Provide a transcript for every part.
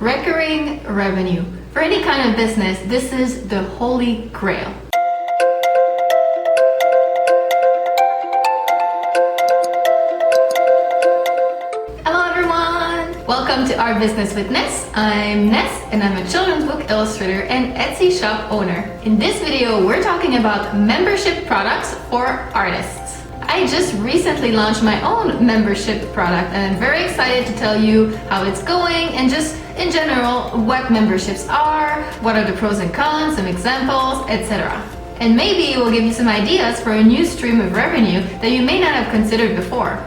Recurring revenue. For any kind of business, this is the holy grail. Hello everyone! Welcome to Our Business with Ness. I'm Ness and I'm a children's book illustrator and Etsy shop owner. In this video, we're talking about membership products for artists. I just recently launched my own membership product and I'm very excited to tell you how it's going and just in general what memberships are, what are the pros and cons, some examples, etc. And maybe it will give you some ideas for a new stream of revenue that you may not have considered before.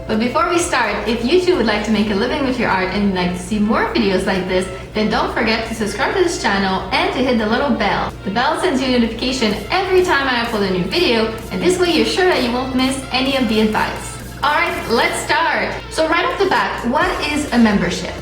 But before we start, if you too would like to make a living with your art and you'd like to see more videos like this, then don't forget to subscribe to this channel and to hit the little bell. The bell sends you a notification every time I upload a new video, and this way you're sure that you won't miss any of the advice. Alright, let's start! So right off the bat, what is a membership?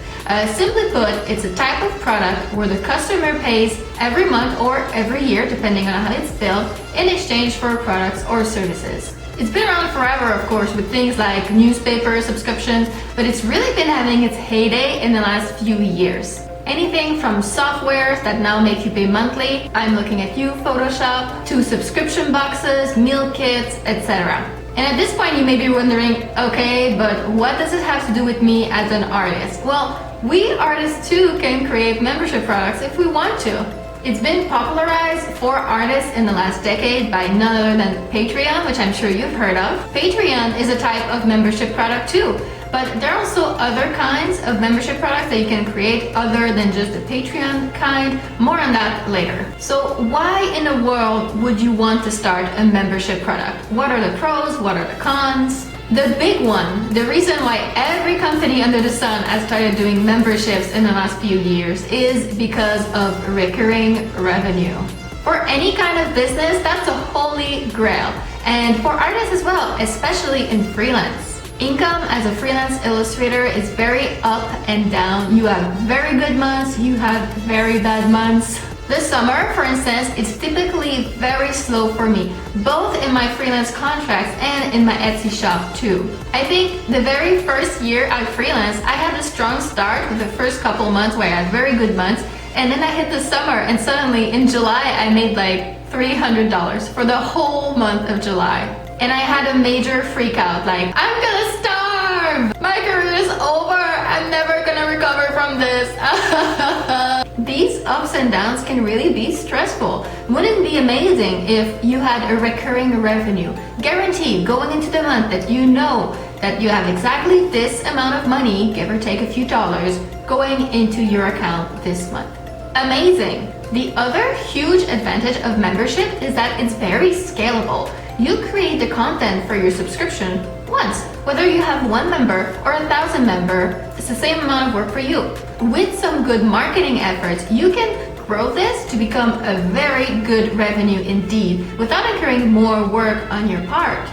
Simply put, it's a type of product where the customer pays every month or every year, depending on how it's billed, in exchange for products or services. It's been around forever, of course, with things like newspaper subscriptions, but it's really been having its heyday in the last few years. Anything from softwares that now make you pay monthly, I'm looking at you, Photoshop, to subscription boxes, meal kits, etc. And at this point you may be wondering, okay, but what does it have to do with me as an artist? Well, we artists too can create membership products if we want to. It's been popularized for artists in the last decade by none other than Patreon, which I'm sure you've heard of. Patreon is a type of membership product too, but there are also other kinds of membership products that you can create other than just the Patreon kind. More on that later. So why in the world would you want to start a membership product? What are the pros? What are the cons? The big one, the reason why every company under the sun has started doing memberships in the last few years is because of recurring revenue. For any kind of business, that's a holy grail. And for artists as well, especially in freelance. Income as a freelance illustrator is very up and down. You have very good months, you have very bad months. This summer, for instance, it's typically very slow for me, both in my freelance contracts and in my Etsy shop too. I think the very first year I freelanced, I had a strong start with the first couple months where I had very good months, and then I hit the summer and suddenly in July I made like $300 for the whole month of July. And I had a major freak out, like, I'm gonna starve! My career is over! I'm never gonna recover from this! These ups and downs can really be stressful. Wouldn't it be amazing if you had a recurring revenue, guaranteed going into the month that you know that you have exactly this amount of money, give or take a few dollars, going into your account this month? Amazing! The other huge advantage of membership is that it's very scalable. You create the content for your subscription once. Whether you have 1 member or 1,000 members, it's the same amount of work for you. With some good marketing efforts, you can grow this to become a very good revenue indeed, without incurring more work on your part.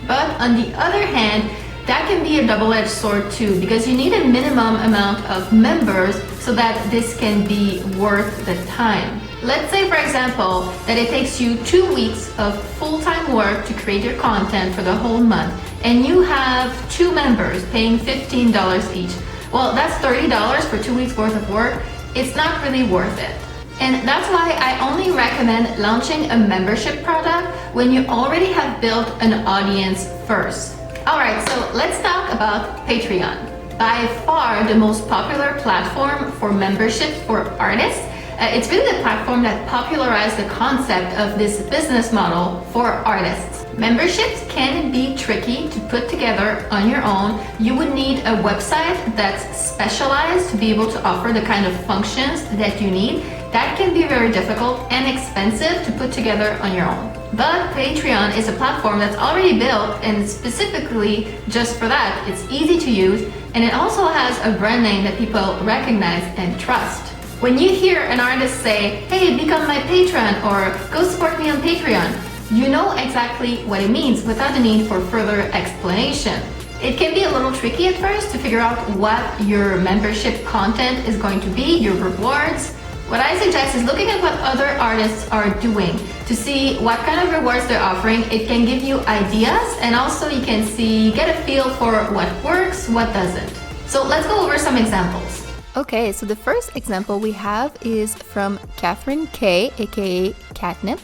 But on the other hand, that can be a double-edged sword too, because you need a minimum amount of members so that this can be worth the time. Let's say, for example, that it takes you 2 weeks of full-time work to create your content for the whole month, and you have 2 members paying $15 each. Well, that's $30 for 2 weeks worth of work. It's not really worth it. And that's why I only recommend launching a membership product when you already have built an audience first. Alright, so let's talk about Patreon. By far the most popular platform for membership for artists. It's really the platform that popularized the concept of this business model for artists. Memberships can be tricky to put together on your own. You would need a website that's specialized to be able to offer the kind of functions that you need. That can be very difficult and expensive to put together on your own. But Patreon is a platform that's already built and specifically just for that. It's easy to use and it also has a brand name that people recognize and trust. When you hear an artist say, hey, become my patron or go support me on Patreon, you know exactly what it means without the need for further explanation. It can be a little tricky at first to figure out what your membership content is going to be, your rewards. What I suggest is looking at what other artists are doing to see what kind of rewards they're offering. It can give you ideas and also you can get a feel for what works, what doesn't. So let's go over some examples. Okay, so the first example we have is from Catherine K, aka Catnip.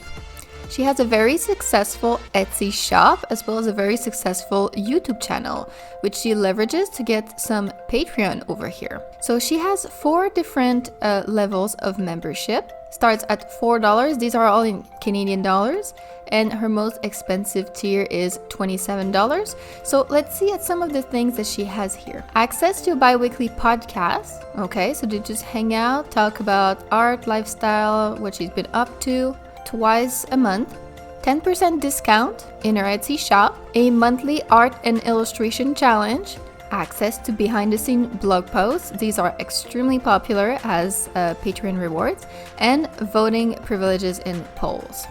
She has a very successful Etsy shop as well as a very successful YouTube channel, which she leverages to get some Patreon over here. So she has 4 different levels of membership. Starts at $4. These are all in Canadian dollars. And her most expensive tier is $27. So let's see at some of the things that she has here. Access to a bi-weekly podcast. Okay, so they just hang out, talk about art, lifestyle, what she's been up to. Twice a month, 10% discount in her Etsy shop, a monthly art and illustration challenge, access to behind-the-scene blog posts. These are extremely popular as Patreon rewards, and voting privileges in polls.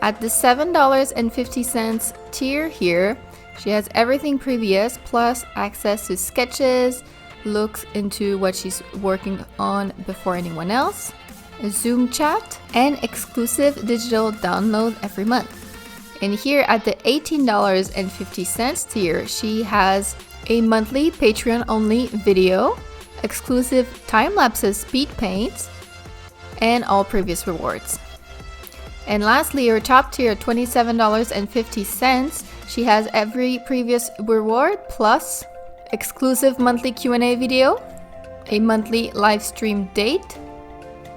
At the $7.50 tier here, she has everything previous plus access to sketches, looks into what she's working on before anyone else, a Zoom chat, and exclusive digital download every month. And here at the $18.50 tier, she has a monthly Patreon-only video, exclusive time-lapses speed paints, and all previous rewards. And lastly, her top tier, $27.50, she has every previous reward plus exclusive monthly Q&A video, a monthly live stream date,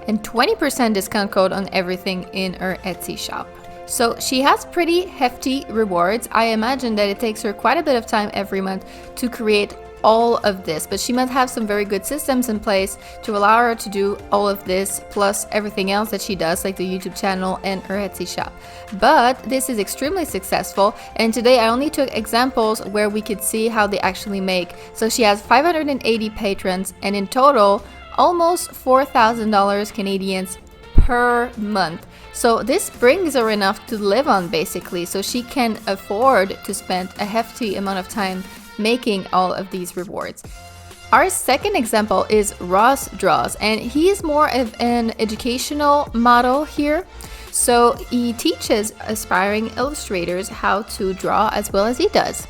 and 20% discount code on everything in her Etsy shop. So she has pretty hefty rewards. I imagine that it takes her quite a bit of time every month to create all of this, but she must have some very good systems in place to allow her to do all of this, plus everything else that she does, like the YouTube channel and her Etsy shop. But this is extremely successful, and today I only took examples where we could see how they actually make. So she has 580 patrons, and in total, almost $4,000 Canadians per month. So this brings her enough to live on basically, so she can afford to spend a hefty amount of time making all of these rewards. Our second example is Ross Draws, and he is more of an educational model here. So he teaches aspiring illustrators how to draw as well as he does.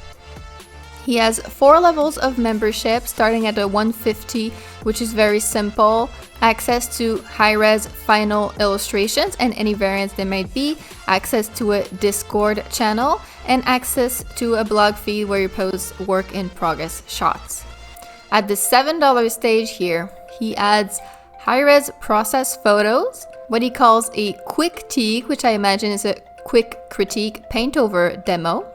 He has 4 levels of membership, starting at a $150, which is very simple. Access to high-res final illustrations and any variants there might be. Access to a Discord channel. And access to a blog feed where you post work-in-progress shots. At the $7 stage here, he adds high-res process photos, what he calls a quick critique, which I imagine is a quick critique paint-over demo,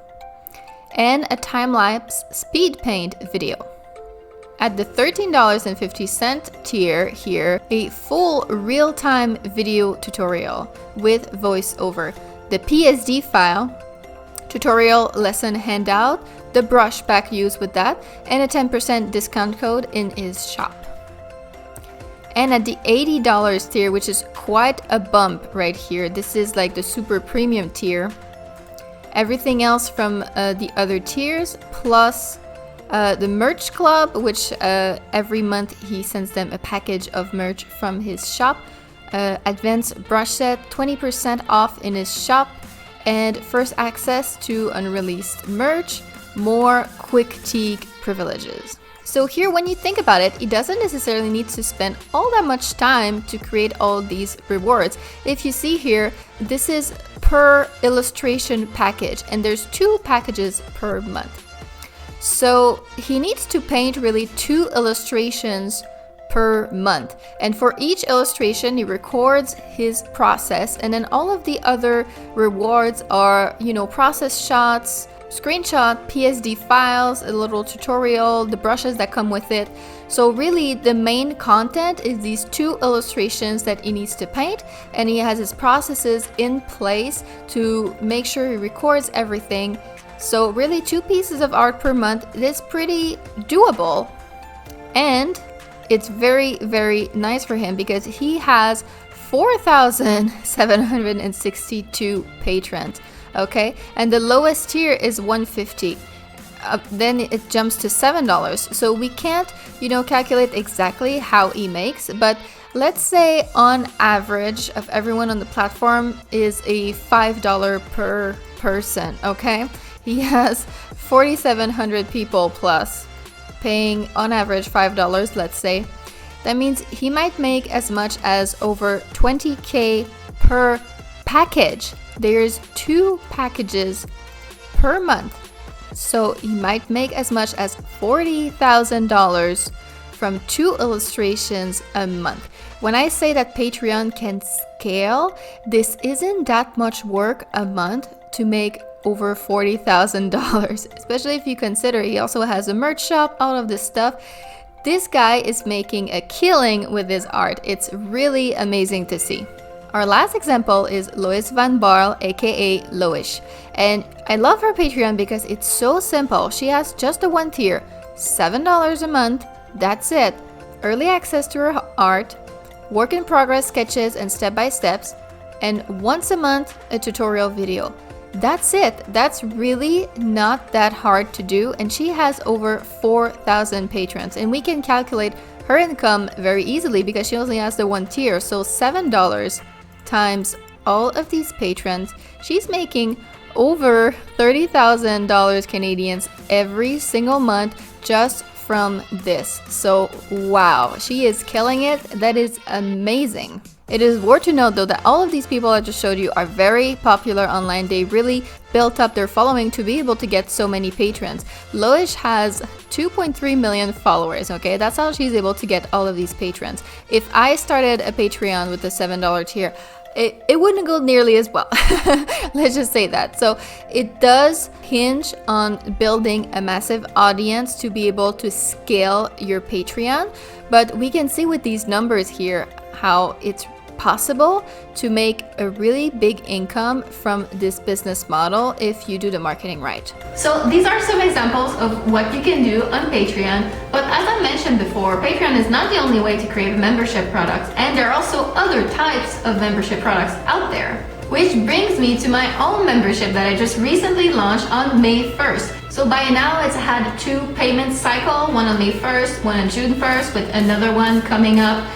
and a time-lapse speed paint video. At the $13.50 tier here, a full real-time video tutorial with voiceover, the PSD file, tutorial lesson handout, the brush pack used with that, and a 10% discount code in his shop. And at the $80 tier, which is quite a bump right here, this is like the super premium tier, everything else from the other tiers, plus the merch club, which every month he sends them a package of merch from his shop, advanced brush set, 20% off in his shop, and first access to unreleased merch, more quick critique privileges. So here, when you think about it, he doesn't necessarily need to spend all that much time to create all these rewards. If you see here, this is per illustration package, and there's 2 packages per month. So he needs to paint really 2 illustrations per month, and for each illustration he records his process, and then all of the other rewards are, process shots, screenshot, PSD files, a little tutorial, the brushes that come with it. So really the main content is these 2 illustrations that he needs to paint, and he has his processes in place to make sure he records everything. So really 2 pieces of art per month. It is pretty doable, and it's very, very nice for him because he has 4,762 patrons. Okay, and the lowest tier is $150. Then it jumps to $7. So we can't, calculate exactly how he makes, but let's say on average of everyone on the platform is a $5 per person. Okay, he has 4,700 people plus paying on average $5, let's say. That means he might make as much as over 20K per package. There's 2 packages per month. So he might make as much as $40,000 from 2 illustrations a month. When I say that Patreon can scale, this isn't that much work a month to make over $40,000, especially if you consider he also has a merch shop, all of this stuff. This guy is making a killing with his art. It's really amazing to see. Our last example is Lois Van Baarle, aka Loish. And I love her Patreon because it's so simple. She has just a 1 tier, $7 a month, that's it. Early access to her art, work in progress sketches and step-by-steps, and once a month, a tutorial video. That's it. That's really not that hard to do, and she has over 4,000 patrons, and we can calculate her income very easily because she only has the 1 tier. So $7 times all of these patrons, she's making over $30,000 Canadians every single month just from this. So wow, she is killing it. That is amazing. It is worth to note though that all of these people I just showed you are very popular online. They really built up their following to be able to get so many patrons. Loish has 2.3 million followers, okay? That's how she's able to get all of these patrons. If I started a Patreon with the $7 tier, it wouldn't go nearly as well. Let's just say that. So it does hinge on building a massive audience to be able to scale your Patreon. But we can see with these numbers here how it's possible to make a really big income from this business model if you do the marketing right. So these are some examples of what you can do on Patreon, but as I mentioned before, Patreon is not the only way to create membership products, and there are also other types of membership products out there. Which brings me to my own membership that I just recently launched on May 1st. So by now it's had 2 payment cycles, one on May 1st, one on June 1st, with another one coming up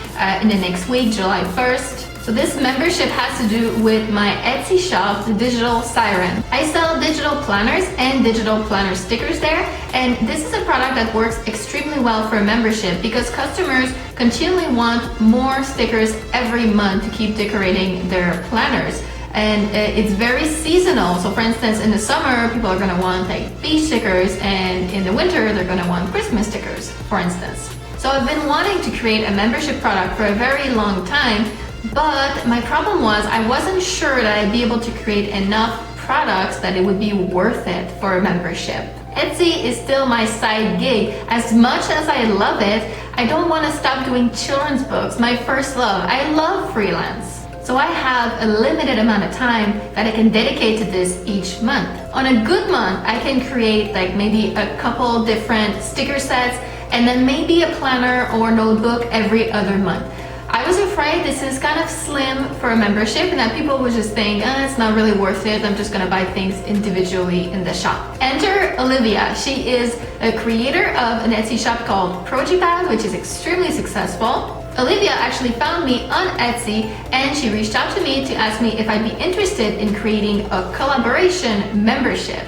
in the next week, July 1st. So this membership has to do with my Etsy shop, the Digital Siren. I sell digital planners and digital planner stickers there, and this is a product that works extremely well for a membership because customers continually want more stickers every month to keep decorating their planners. And it's very seasonal. So for instance, in the summer, people are gonna want like beach stickers, and in the winter, they're gonna want Christmas stickers, for instance. So I've been wanting to create a membership product for a very long time, but my problem was I wasn't sure that I'd be able to create enough products that it would be worth it for a membership. Etsy is still my side gig. As much as I love it, I don't want to stop doing children's books, my first love. I love freelance. So I have a limited amount of time that I can dedicate to this each month. On a good month, I can create like maybe a couple different sticker sets and then maybe a planner or notebook every other month. I was afraid this is kind of slim for a membership and that people would just think, it's not really worth it, I'm just gonna buy things individually in the shop. Enter Olivia. She is a creator of an Etsy shop called Projipad, which is extremely successful. Olivia actually found me on Etsy and she reached out to me to ask me if I'd be interested in creating a collaboration membership.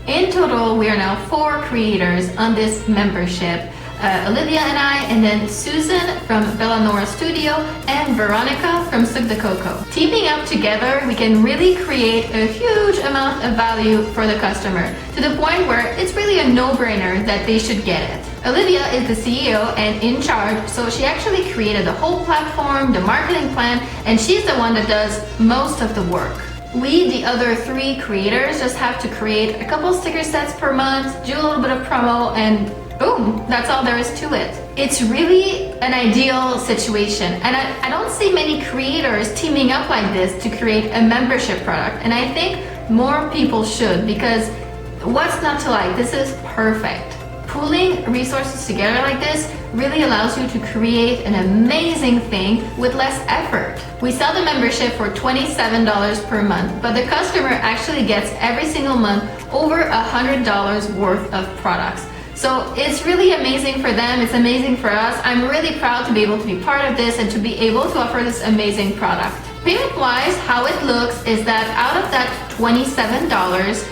In total, we are now 4 creators on this membership. Olivia and I, and then Susan from Bellanora Studio, and Veronica from Suc de Coco. Teaming up together, we can really create a huge amount of value for the customer, to the point where it's really a no-brainer that they should get it. Olivia is the CEO and in charge, so she actually created the whole platform, the marketing plan, and she's the one that does most of the work. We, the other 3 creators, just have to create a couple sticker sets per month, do a little bit of promo, and boom, that's all there is to it. It's really an ideal situation, and I don't see many creators teaming up like this to create a membership product, and I think more people should, because what's not to like? This is perfect. Pooling resources together like this really allows you to create an amazing thing with less effort. We sell the membership for $27 per month, but the customer actually gets every single month over $100 worth of products. So it's really amazing for them, it's amazing for us. I'm really proud to be able to be part of this and to be able to offer this amazing product. Payment-wise, how it looks is that out of that $27,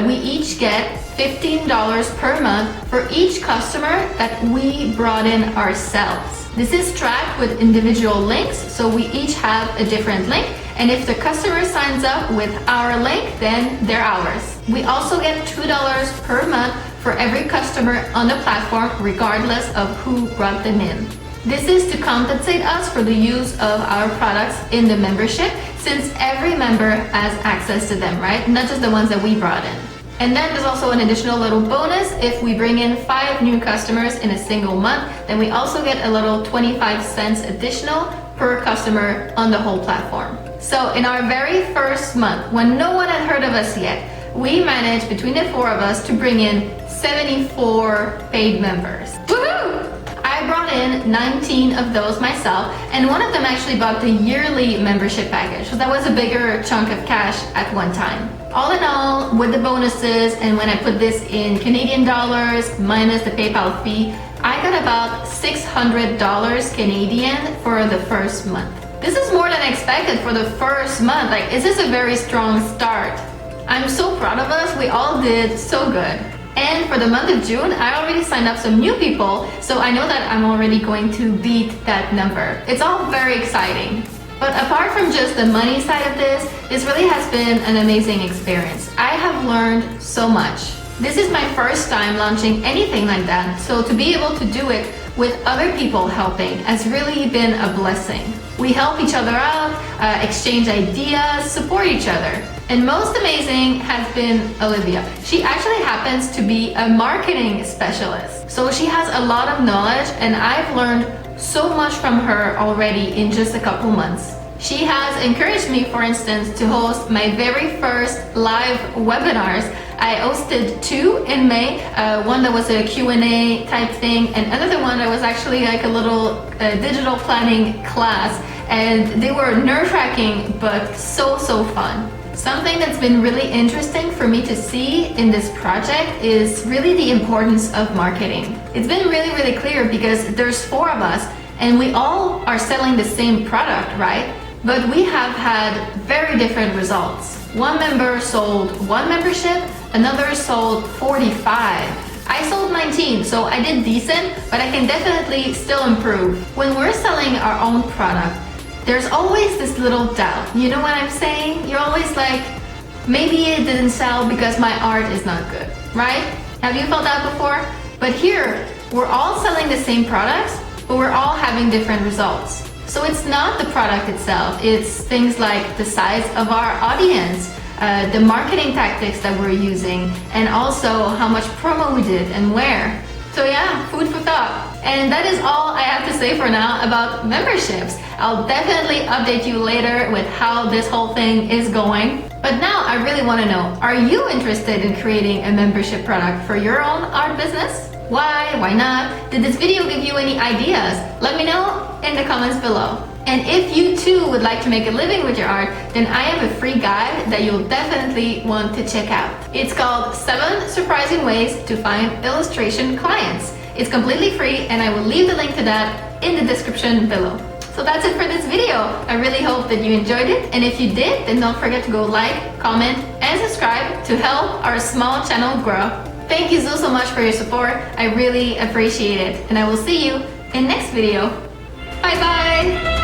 we each get $15 per month for each customer that we brought in ourselves. This is tracked with individual links, so we each have a different link, and if the customer signs up with our link, then they're ours. We also get $2 per month for every customer on the platform, regardless of who brought them in. This is to compensate us for the use of our products in the membership, since every member has access to them, right? Not just the ones that we brought in. And then there's also an additional little bonus. If we bring in 5 new customers in a single month, then we also get a little 25 cents additional per customer on the whole platform. So in our very first month, when no one had heard of us yet, we managed between the 4 of us to bring in 74 paid members. Woohoo! I brought in 19 of those myself, and one of them actually bought the yearly membership package, so that was a bigger chunk of cash at one time. All in all, with the bonuses, and when I put this in Canadian dollars minus the PayPal fee, I got about $600 Canadian for the first month. This is more than expected for the first month. Like, this is a very strong start. I'm so proud of us. We all did so good. And for the month of June, I already signed up some new people, so I know that I'm already going to beat that number. It's all very exciting. But apart from just the money side of this really has been an amazing experience. I have learned so much. This is my first time launching anything like that, so to be able to do it with other people helping has really been a blessing. We help each other out, exchange ideas, support each other. And most amazing has been Olivia. She actually happens to be a marketing specialist. So she has a lot of knowledge, and I've learned so much from her already in just a couple months. She has encouraged me, for instance, to host my very first live webinars. I hosted 2 in May, one that was a Q&A type thing, and another one that was actually like a little digital planning class, and they were nerve-wracking but so fun. Something that's been really interesting for me to see in this project is really the importance of marketing. It's been really clear because there's 4 of us and we all are selling the same product, right? But we have had very different results. One member sold 1 membership, another sold 45. I sold 19, so I did decent, but I can definitely still improve. When we're selling our own product, there's always this little doubt. You know what I'm saying? You're always like, maybe it didn't sell because my art is not good, right? Have you felt that before? But here, we're all selling the same products, but we're all having different results. So it's not the product itself, it's things like the size of our audience, the marketing tactics that we're using, and also how much promo we did and where. So yeah, food for thought. And that is all I have to say for now about memberships. I'll definitely update you later with how this whole thing is going. But now I really want to know, are you interested in creating a membership product for your own art business? Why? Why not? Did this video give you any ideas? Let me know in the comments below. And if you too would like to make a living with your art, then I have a free guide that you'll definitely want to check out. It's called 7 Surprising Ways to Find Illustration Clients. It's completely free, and I will leave the link to that in the description below. So that's it for this video. I really hope that you enjoyed it, and if you did, then don't forget to go like, comment, and subscribe to help our small channel grow. Thank you so much for your support. I really appreciate it, and I will see you in next video. Bye bye!